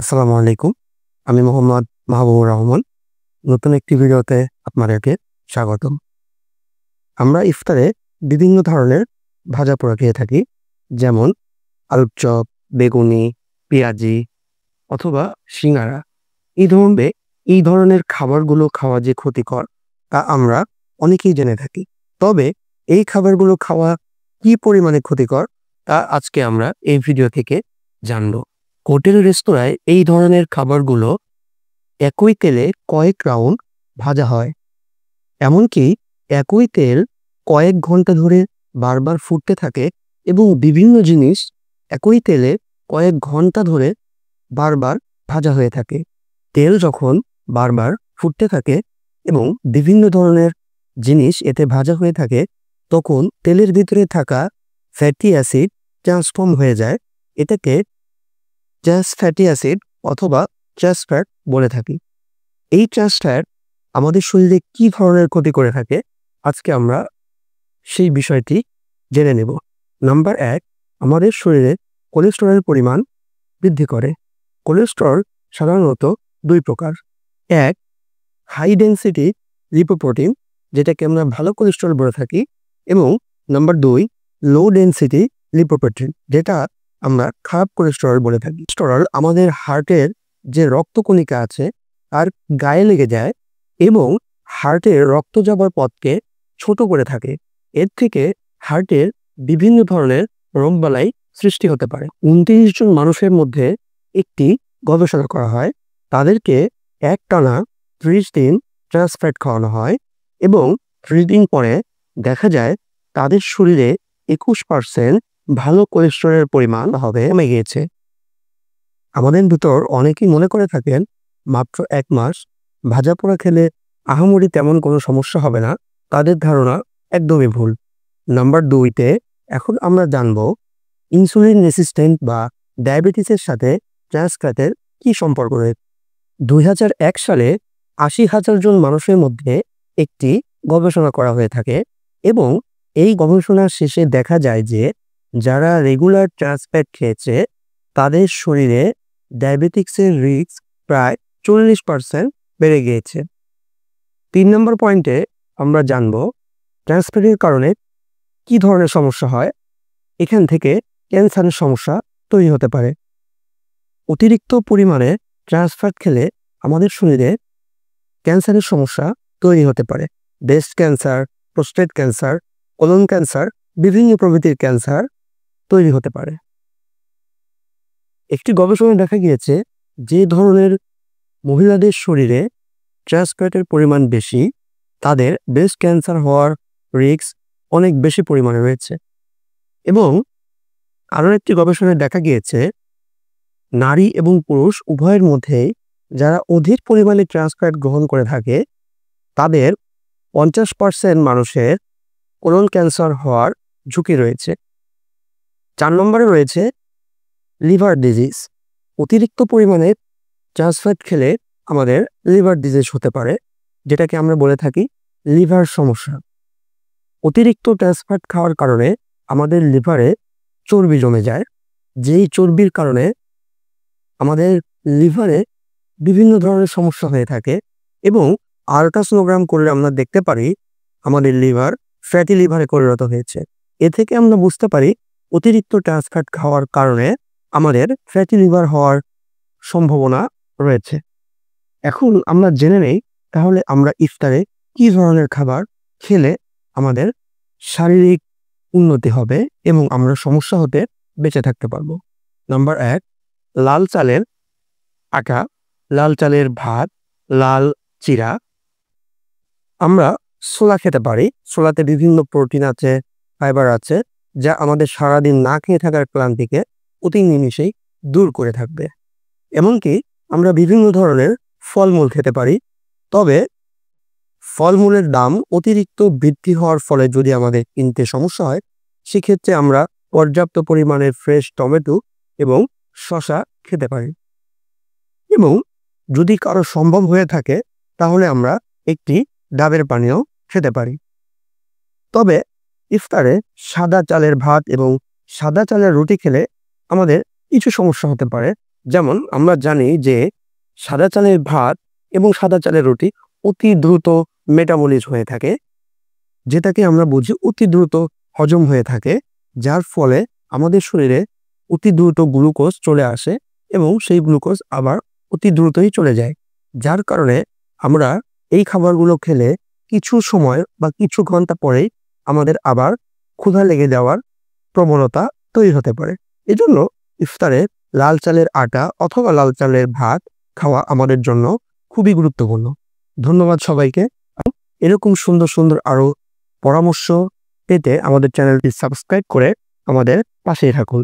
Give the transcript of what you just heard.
আসসালামু আলাইকুম। আমি মোহাম্মদ মাহবুবুর রহমান। নতুন একটি ভিডিওতে আপনাদেরকে স্বাগতম। আমরা ইফতারে বিভিন্ন ধরনের ভাজা-পোড়া খেয়ে থাকি। যেমন আলুর চপ, বেগুনি, পেঁয়াজি অথবা সিঙ্গারা। এই ধরনের খাবারগুলো খাওয়া যে ক্ষতিকর তা আমরা অনেকেই জেনে থাকি। তবে এই খাবারগুলো খাওয়া কি পরিমাণে ক্ষতিকর তা আজকে আমরা এই ভিডিও থেকে জানব। হোটেল রেস্তোরাঁয় এই ধরনের খাবারগুলো একই তেলে কয়েক রাউন্ড ভাজা হয়। এমনকি একই তেল কয়েক ঘন্টা ধরে বারবার ফুটতে থাকে এবং বিভিন্ন জিনিস একই তেলে কয়েক ঘন্টা ধরে বারবার ভাজা হয়ে থাকে। তেল যখন বারবার ফুটতে থাকে এবং বিভিন্ন ধরনের জিনিস এতে ভাজা হয়ে থাকে, তখন তেলের ভিতরে থাকা ফ্যাটি অ্যাসিড ট্রান্সফর্ম হয়ে যায়। এটাকে ট্রান্স ফ্যাটি অ্যাসিড অথবা ট্রান্স ফ্যাট বলে থাকি। এই ট্রান্স ফ্যাট আমাদের শরীরে কি ধরনের ক্ষতি করে থাকে, আজকে আমরা সেই বিষয়টি জেনে নেব। নাম্বার ১, আমাদের শরীরে কোলেস্টেরলের পরিমাণ বৃদ্ধি করে। কোলেস্টেরল সাধারণত ২ প্রকার। ১, হাই ডেনসিটি লিপোপ্রোটিন, যেটাকে আমরা ভালো কোলেস্টেরল বলে থাকি, এবং নাম্বার ২, লো ডেনসিটি লিপোপ্রোটিন, যেটা আমরা খারাপ কোলেস্টেরল বলে থাকি। কোলেস্টেরল আমাদের হার্টের যে রক্তকণিকা আছে তার গায়ে লেগে যায় এবং হার্টের রক্ত যাবার পথকে ছোট করে থাকে। এর থেকে হার্টের বিভিন্ন ধরনের রোগবালাই সৃষ্টি হতে পারে। ২৯ জন মানুষের মধ্যে একটি গবেষণা করা হয়। তাদেরকে একটানা ৩০ দিন ট্রান্স ফ্যাট খাওয়ানো হয় এবং ৩০ দিন পরে দেখা যায় তাদের শরীরে ২১% ভালো কোলেস্টেরলের পরিমাণ কমে গিয়েছে। আমাদের ভিতর অনেকেই মনে করে থাকেন মাত্র ১ মাস ভাজাপোড়া খেলে আহামরি তেমন কোনো সমস্যা হবে না। তাদের ধারণা একদমই ভুল। নাম্বার ২তে এখন আমরা জানব ইনসুলিন রেসিস্ট্যান্ট বা ডায়াবেটিসের সাথে ট্রান্স ফ্যাটের কি সম্পর্ক রয়েছে। ২০০১ সালে ৮০,০০০ জন মানুষের মধ্যে একটি গবেষণা করা হয়ে থাকে এবং এই গবেষণার শেষে দেখা যায় যে যারা রেগুলার ট্রান্স ফ্যাট খেয়েছে তাদের শরীরে ডায়াবেটিক্সের রিস্ক প্রায় ৪০% বেড়ে গিয়েছে। ৩ নম্বর পয়েন্টে আমরা জানব ট্রান্স ফ্যাটের কারণে কি ধরনের সমস্যা হয়। এখান থেকে ক্যান্সারের সমস্যা তৈরি হতে পারে। অতিরিক্ত পরিমাণে ট্রান্স ফ্যাট খেলে আমাদের শরীরে ক্যান্সারের সমস্যা তৈরি হতে পারে। Breast cancer, prostate cancer, colon cancer, বিভিন্ন প্রভৃতির ক্যান্সার তৈরি হতে পারে। একটি গবেষণায় দেখা গিয়েছে যে ধরনের মহিলাদের শরীরে ট্রান্স ফ্যাটের পরিমাণ বেশি, তাদের ব্রেস্ট ক্যান্সার হওয়ার রিস্ক অনেক বেশি পরিমাণে রয়েছে। এবং আরও একটি গবেষণায় দেখা গিয়েছে নারী এবং পুরুষ উভয়ের মধ্যেই যারা অধিক পরিমাণে ট্রান্স ফ্যাট গ্রহণ করে থাকে তাদের ৫০% মানুষের কোলন ক্যান্সার হওয়ার ঝুঁকি রয়েছে। ৪ নম্বরে রয়েছে লিভার ডিজিজ। অতিরিক্ত পরিমাণে ট্রান্স ফ্যাট খেলে আমাদের লিভার ডিজিজ হতে পারে, যেটাকে আমরা বলে থাকি লিভার সমস্যা। অতিরিক্ত ট্রান্স ফ্যাট খাওয়ার কারণে আমাদের লিভারে চর্বি জমে যায়, যেই চর্বির কারণে আমাদের লিভারে বিভিন্ন ধরনের সমস্যা হয়ে থাকে এবং আল্ট্রাসোনোগ্রাম করলে আমরা দেখতে পারি আমাদের লিভার ফ্যাটি লিভারে পরিণত হয়েছে। এ থেকে আমরা বুঝতে পারি অতিরিক্ত ট্রান্স ফ্যাট খাওয়ার কারণে আমাদের ফ্যাটি লিভার হওয়ার সম্ভাবনা রয়েছে। এখন আমরা জেনে নেই তাহলে আমরা ইফতারে কি ধরনের খাবার খেলে আমাদের শারীরিক উন্নতি হবে এবং আমরা সমস্যা হতে বেঁচে থাকতে পারবো। নাম্বার ১, লাল চালের আটা, লাল চালের ভাত, লাল চিরা। আমরা ছোলা খেতে পারি। ছোলাতে বিভিন্ন প্রোটিন আছে, ফাইবার আছে, যা আমাদের সারাদিন না খেয়ে থাকার ক্লান্তিকে অতি নিমিষেই দূর করে থাকবে। এমনকি আমরা বিভিন্ন ধরনের ফলমূল খেতে পারি। তবে ফলমূলের দাম অতিরিক্ত বৃদ্ধি হওয়ার ফলে যদি আমাদের কিনতে সমস্যা হয়, সেক্ষেত্রে আমরা পর্যাপ্ত পরিমাণের ফ্রেশ টমেটো এবং শসা খেতে পারি। এবং যদি কারো সম্ভব হয়ে থাকে তাহলে আমরা একটি ডাবের পানীয় খেতে পারি। তবে ইফতারে সাদা চালের ভাত এবং সাদা চালের রুটি খেলে আমাদের কিছু সমস্যা হতে পারে। যেমন আমরা জানি যে সাদা চালের ভাত এবং সাদা চালের রুটি অতি দ্রুত মেটাবলিজ হয়ে থাকে, যেটাকে আমরা বুঝি অতি দ্রুত হজম হয়ে থাকে, যার ফলে আমাদের শরীরে অতি দ্রুত গ্লুকোজ চলে আসে এবং সেই গ্লুকোজ আবার অতি দ্রুতই চলে যায়। যার কারণে আমরা এই খাবারগুলো খেলে কিছু সময় বা কিছু ঘন্টা পরেই আমাদের আবার ক্ষুধা লেগে যাওয়ার প্রবণতা তৈরি হতে পারে। এজন্য ইফতারে লাল চালের আটা অথবা লাল চালের ভাত খাওয়া আমাদের জন্য খুবই গুরুত্বপূর্ণ। ধন্যবাদ সবাইকে। এরকম সুন্দর সুন্দর আরো পরামর্শ পেতে আমাদের চ্যানেলটি সাবস্ক্রাইব করে আমাদের পাশেই থাকুন।